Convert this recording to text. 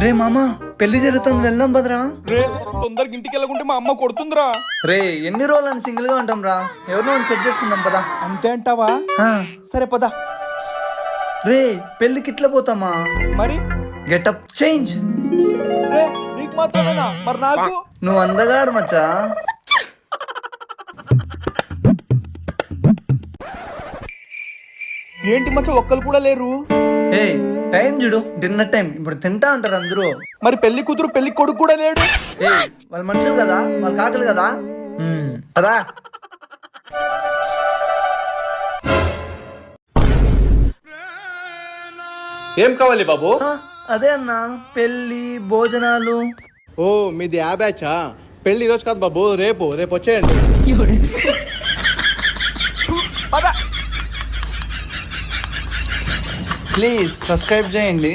రే మామా పెళ్లి జరుగుతుంది వెళ్దాం పదరా. రే తొందరగా ఇంటికి వెళ్ళకుంటే మా అమ్మ కొడుతుందిరా. రే ఎన్ని రోజులు అని సింగిల్ గా ఉంటాం రా, ఎవరినో సెట్ చేసుకుందాం పదా. అంతే అంటావా? సరే పద. రే పెళ్లికి ఇట్లా పోతామా? మరి గెటప్ చేంజ్. రే నీకు మాత్రమేనా, మరి నాకు? నువ్వు అందగాడు మచ్చా. ఏంటి మచ్చ ఒక్కరు కూడా లేరు? ఏ టైం చూడు, డిన్నర్ టైం, ఇప్పుడు తింటా అంటారు అందరూ. మరి పెళ్లి కూతురు పెళ్లి కొడుకు కూడా లేడు. ఏ వాళ్ళు మనుషులు కదా, వాళ్ళు కాకలు కదా. పదా. ఏం కావాలి బాబు? అదే అన్న, పెళ్లి భోజనాలు. ఓ మీది ఆ బ్యాచా? పెళ్లి ఈరోజు కాదు బాబు, రేపు రేపు వచ్చేయండి. పద. ప్లీజ్ సబ్స్క్రైబ్ చేయండి.